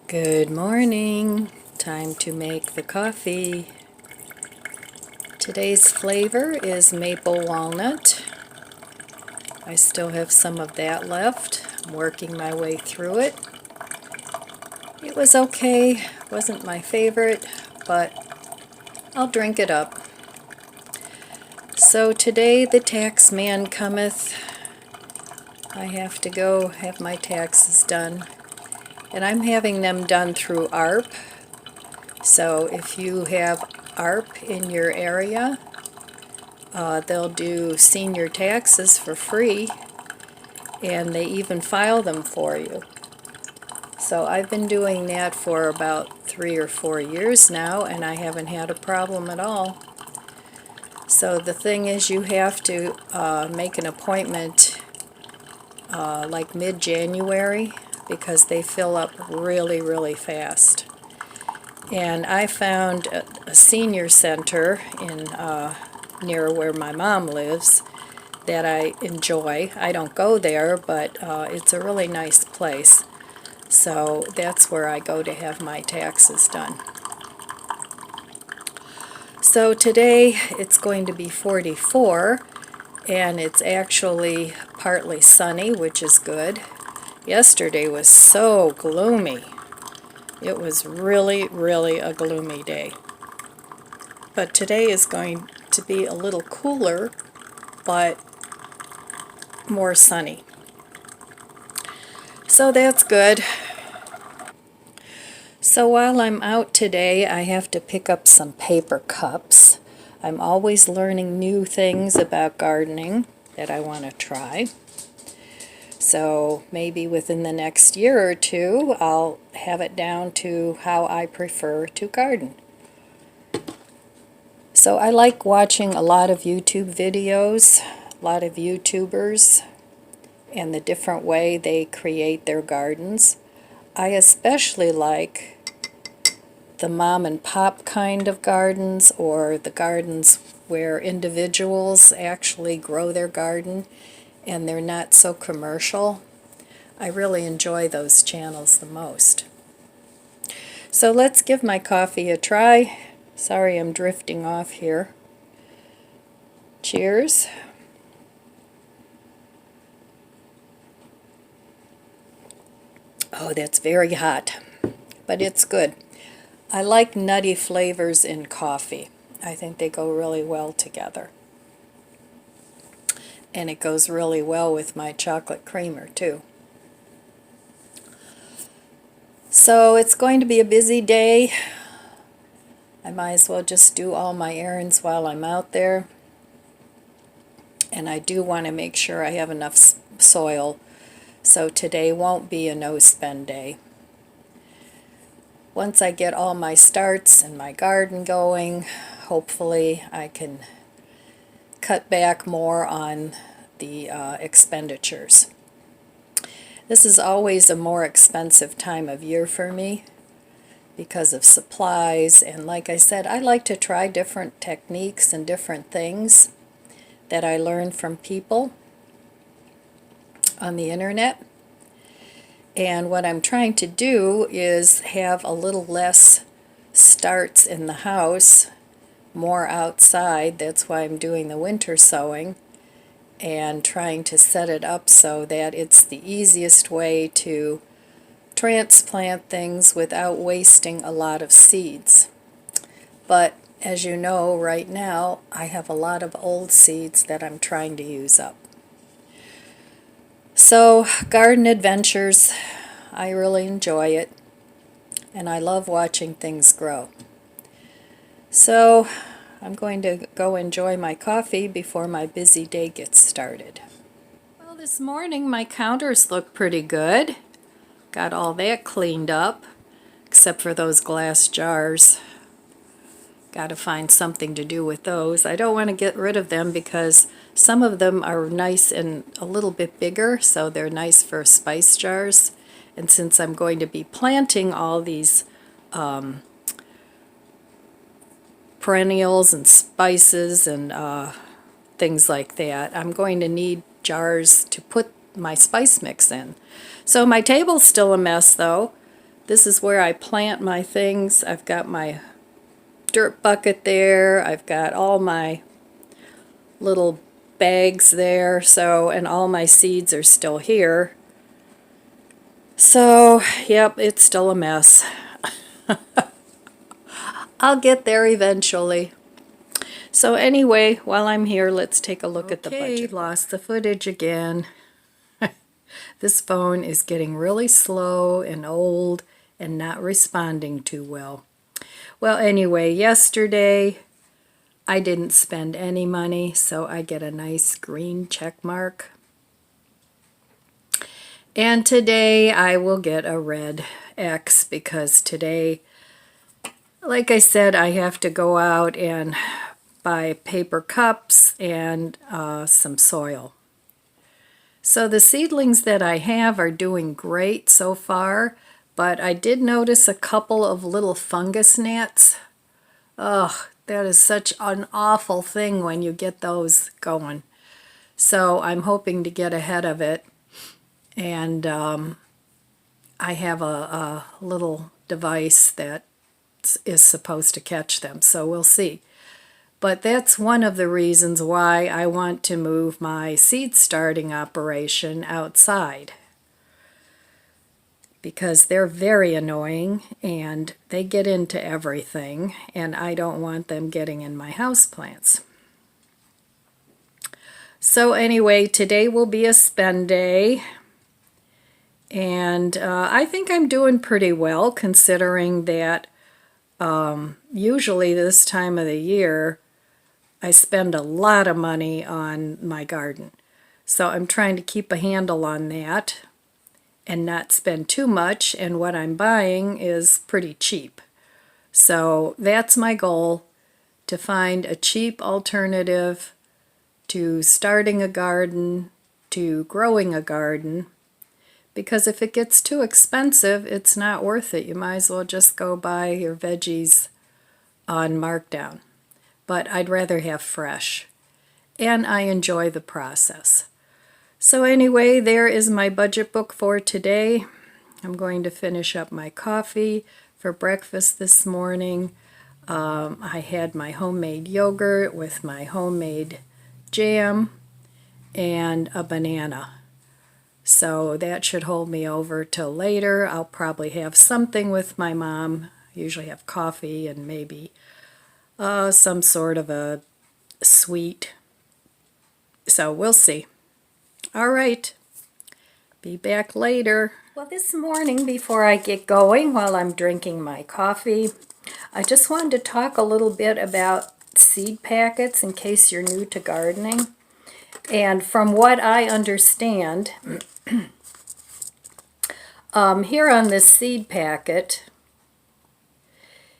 Good morning. Time to make the coffee. Today's flavor is maple walnut. I still have some of that left. I'm working my way through it. It was okay. Wasn't my favorite, but I'll drink it up. So today the tax man cometh. I have to go have my taxes done. And I'm having them done through ARP. So if you have ARP in your area, they'll do senior taxes for free, and they even file them for you. So I've been doing that for about 3 or 4 years now, and I haven't had a problem at all. So the thing is, you have to make an appointment like mid-January, because they fill up really, really fast. And I found a senior center in near where my mom lives that I enjoy. I don't go there, but it's a really nice place. So that's where I go to have my taxes done. So today it's going to be 44, and it's actually partly sunny, which is good. Yesterday was so gloomy. It was really, really a gloomy day. But today is going to be a little cooler, but more sunny. So that's good. So while I'm out today, I have to pick up some paper cups. I'm always learning new things about gardening that I want to try. So maybe within the next year or two, I'll have it down to how I prefer to garden. So I like watching a lot of YouTube videos, a lot of YouTubers, and the different way they create their gardens. I especially like the mom and pop kind of gardens, or the gardens where individuals actually grow their garden and they're not so commercial. I really enjoy those channels the most. So let's give my coffee a try. Sorry I'm drifting off here. Cheers. Oh, that's very hot, but it's good. I like nutty flavors in coffee. I think they go really well together. And it goes really well with my chocolate creamer too. So it's going to be a busy day. I might as well just do all my errands while I'm out there. And I do want to make sure I have enough soil, so today won't be a no-spend day. Once I get all my starts and my garden going, hopefully I can cut back more on the expenditures. This is always a more expensive time of year for me because of supplies, and like I said, I like to try different techniques and different things that I learn from people on the internet. And what I'm trying to do is have a little less starts in the house, more outside. That's why I'm doing the winter sowing and trying to set it up so that it's the easiest way to transplant things without wasting a lot of seeds. But as you know, right now I have a lot of old seeds that I'm trying to use up. So, garden adventures, I really enjoy it, and I love watching things grow. So, I'm going to go enjoy my coffee before my busy day gets started. Well, this morning my counters look pretty good. Got all that cleaned up, except for those glass jars. Got to find something to do with those. I don't want to get rid of them because some of them are nice and a little bit bigger, so they're nice for spice jars. And since I'm going to be planting all these perennials and spices and things like that, I'm going to need jars to put my spice mix in. So my table's still a mess though. This is where I plant my things. I've got my dirt bucket there. I've got all my little bags there. So, and all my seeds are still here. So, yep, it's still a mess. I'll get there eventually. So anyway, while I'm here, let's take a look at the budget. Okay, lost the footage again. This phone is getting really slow and old and not responding too well. Well, anyway, yesterday I didn't spend any money, so I get a nice green check mark. And today I will get a red X because today, like I said, I have to go out and buy paper cups and some soil. So the seedlings that I have are doing great so far, but I did notice a couple of little fungus gnats. Ugh, that is such an awful thing when you get those going. So I'm hoping to get ahead of it, and I have a little device that is supposed to catch them, so we'll see. But that's one of the reasons why I want to move my seed starting operation outside, because they're very annoying and they get into everything, and I don't want them getting in my houseplants. So anyway, today will be a spend day, and I think I'm doing pretty well considering that usually this time of the year I spend a lot of money on my garden. So I'm trying to keep a handle on that and not spend too much, and what I'm buying is pretty cheap. So that's my goal, to find a cheap alternative to starting a garden, to growing a garden, because if it gets too expensive, it's not worth it. You might as well just go buy your veggies on markdown. But I'd rather have fresh, and I enjoy the process. So anyway, there is my budget book for today. I'm going to finish up my coffee for breakfast this morning. I had my homemade yogurt with my homemade jam and a banana. So that should hold me over till later. I'll probably have something with my mom. I usually have coffee and maybe some sort of a sweet. So we'll see. All right. Be back later. Well, this morning before I get going, while I'm drinking my coffee, I just wanted to talk a little bit about seed packets in case you're new to gardening. And from what I understand, here on this seed packet,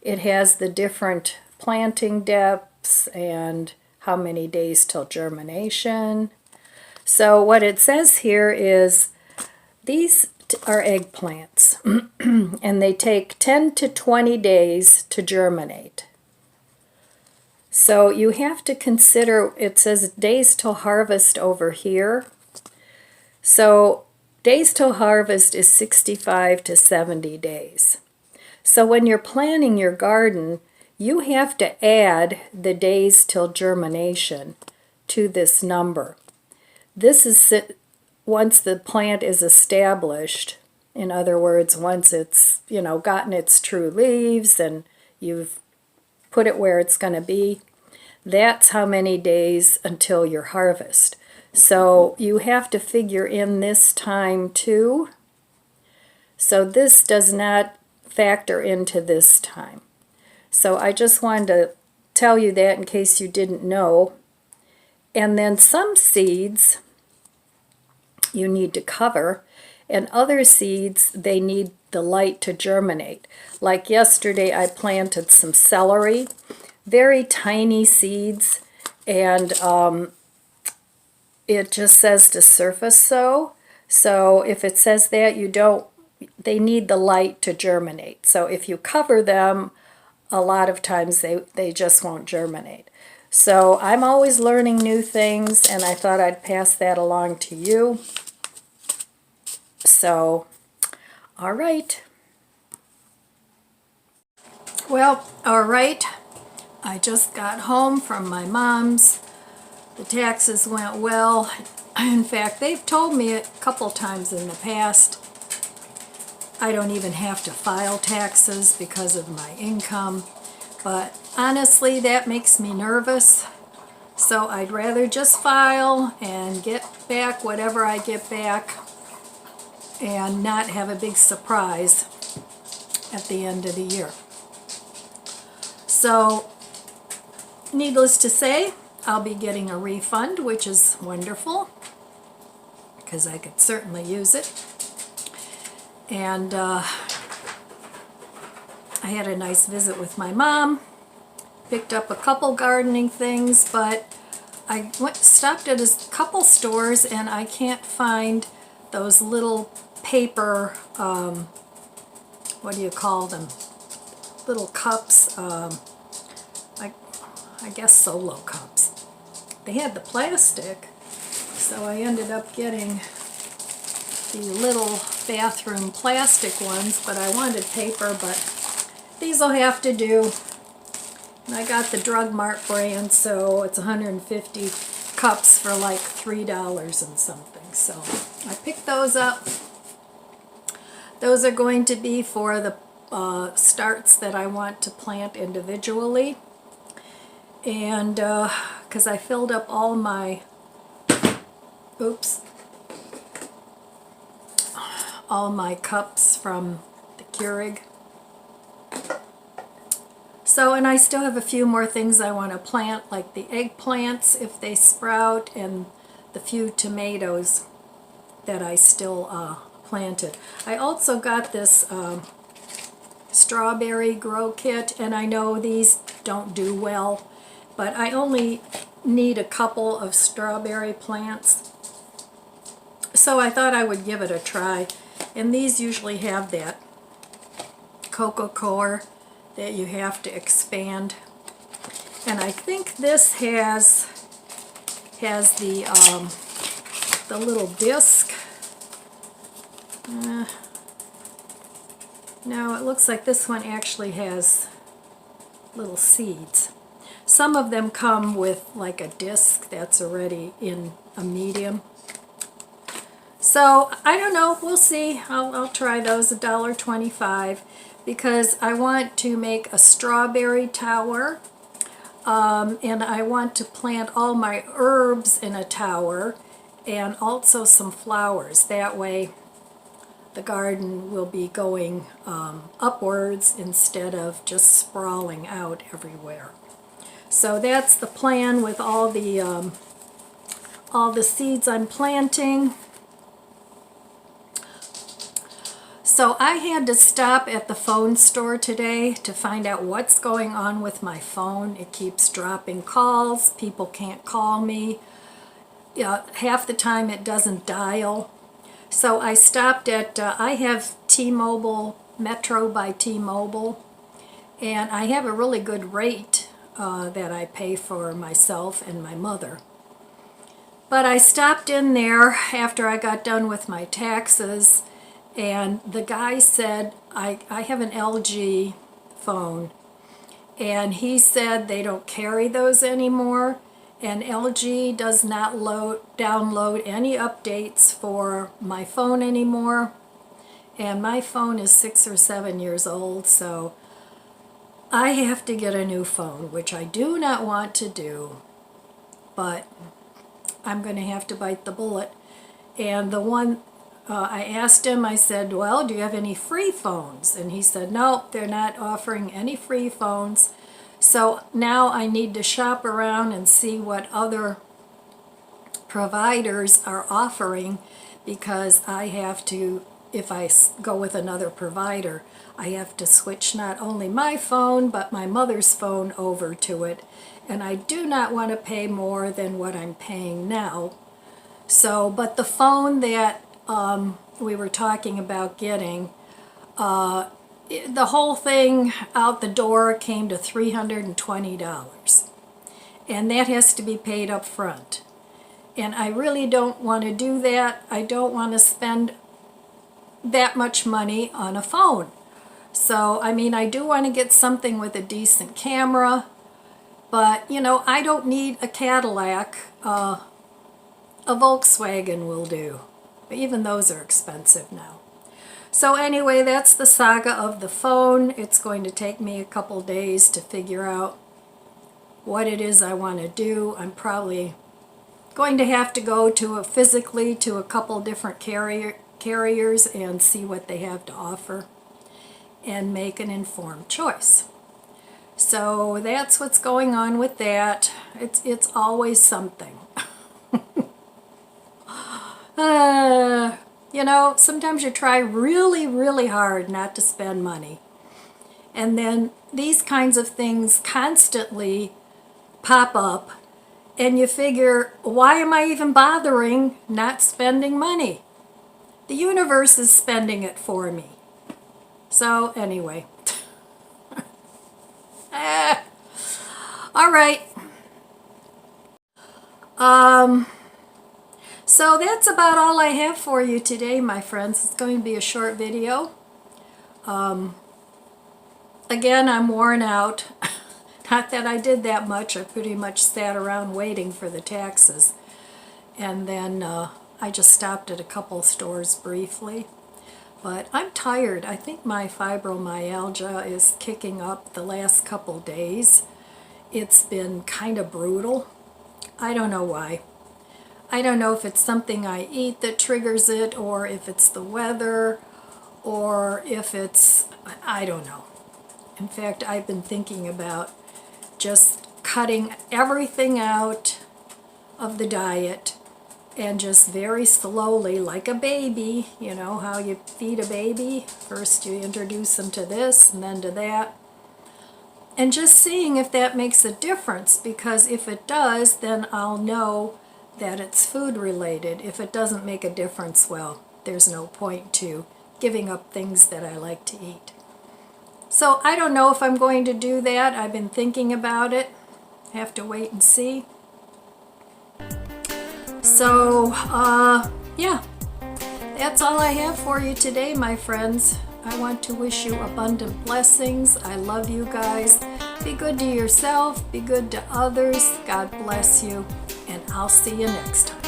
it has the different planting depths and how many days till germination. So what it says here is these are eggplants and they take 10 to 20 days to germinate. So you have to consider, it says days till harvest over here. So days till harvest is 65 to 70 days. So when you're planning your garden, you have to add the days till germination to this number. This is once the plant is established. In other words, once it's, gotten its true leaves and you've put it where it's going to be, that's how many days until your harvest. So you have to figure in this time too. So this does not factor into this time. So I just wanted to tell you that in case you didn't know. And then some seeds you need to cover, and other seeds, they need the light to germinate. Like yesterday I planted some celery, very tiny seeds, and it just says to surface sow. So if it says that, they need the light to germinate. So if you cover them, a lot of times they just won't germinate. So I'm always learning new things, and I thought I'd pass that along to you. So, all right. Well, all right. I just got home from my mom's. The taxes went well. In fact, they've told me a couple times in the past I don't even have to file taxes because of my income. But honestly, that makes me nervous. So I'd rather just file and get back whatever I get back and not have a big surprise at the end of the year. So, needless to say, I'll be getting a refund, which is wonderful because I could certainly use it. And I had a nice visit with my mom, picked up a couple gardening things, but I stopped at a couple stores and I can't find those little paper, what do you call them, little cups, I guess solo cups. They had the plastic, so I ended up getting the little bathroom plastic ones, but I wanted paper, but these will have to do. And I got the Drug Mart brand, so it's 150 cups for like $3 and something. So I picked those up. Those are going to be for the starts that I want to plant individually. And because I filled up all my, all my cups from the Keurig. So, and I still have a few more things I want to plant, like the eggplants if they sprout, and the few tomatoes that I still planted. I also got this strawberry grow kit, and I know these don't do well, but I only need a couple of strawberry plants. So I thought I would give it a try. And these usually have that cocoa core that you have to expand. And I think this has the little disc. No, it looks like this one actually has little seeds. Some of them come with like a disc that's already in a medium. So, I don't know, we'll see. I'll try those, $1.25, because I want to make a strawberry tower, and I want to plant all my herbs in a tower, and also some flowers. That way the garden will be going upwards instead of just sprawling out everywhere. So that's the plan with all the seeds I'm planting. So I had to stop at the phone store today to find out what's going on with my phone. It keeps dropping calls. People can't call me. Half the time it doesn't dial. So I stopped at, I have T-Mobile, Metro by T-Mobile, and I have a really good rate that I pay for myself and my mother. But I stopped in there after I got done with my taxes, and the guy said, I have an LG phone, and he said they don't carry those anymore, and LG does not download any updates for my phone anymore, and my phone is 6 or 7 years old, so I have to get a new phone, which I do not want to do, but I'm going to have to bite the bullet. And the one I asked him, I said, well, do you have any free phones? And he said, no, they're not offering any free phones. So now I need to shop around and see what other providers are offering, because I have to, if I go with another provider, I have to switch not only my phone but my mother's phone over to it. And I do not want to pay more than what I'm paying now. So, but the phone that we were talking about getting, the whole thing out the door came to $320, and that has to be paid up front. And I really don't want to do that. I don't want to spend that much money on a phone. So, I mean, I do want to get something with a decent camera, but, you know, I don't need a Cadillac. A Volkswagen will do. But even those are expensive now. So anyway, that's the saga of the phone. It's going to take me a couple days to figure out what it is I want to do. I'm probably going to have to go physically to a couple different carriers and see what they have to offer and make an informed choice. So that's what's going on with that. It's always something. You know, sometimes you try really, really hard not to spend money. And then these kinds of things constantly pop up, and you figure, why am I even bothering not spending money? The universe is spending it for me. So anyway. All right. So that's about all I have for you today, my friends. It's going to be a short video. Again, I'm worn out. Not that I did that much. I pretty much sat around waiting for the taxes. And then I just stopped at a couple stores briefly. But I'm tired. I think my fibromyalgia is kicking up the last couple days. It's been kind of brutal. I don't know why. I don't know if it's something I eat that triggers it, or if it's the weather, or if it's, I don't know. In fact, I've been thinking about just cutting everything out of the diet and just very slowly, like a baby, you know how you feed a baby? First you introduce them to this and then to that. And just seeing if that makes a difference, because if it does, then I'll know that it's food related. If it doesn't make a difference, well, there's no point to giving up things that I like to eat. So I don't know if I'm going to do that. I've been thinking about it. Have to wait and see. So, yeah, that's all I have for you today, my friends. I want to wish you abundant blessings. I love you guys. Be good to yourself. Be good to others. God bless you. And I'll see you next time.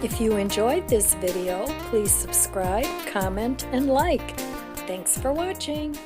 If you enjoyed this video, please subscribe, comment, and like. Thanks for watching.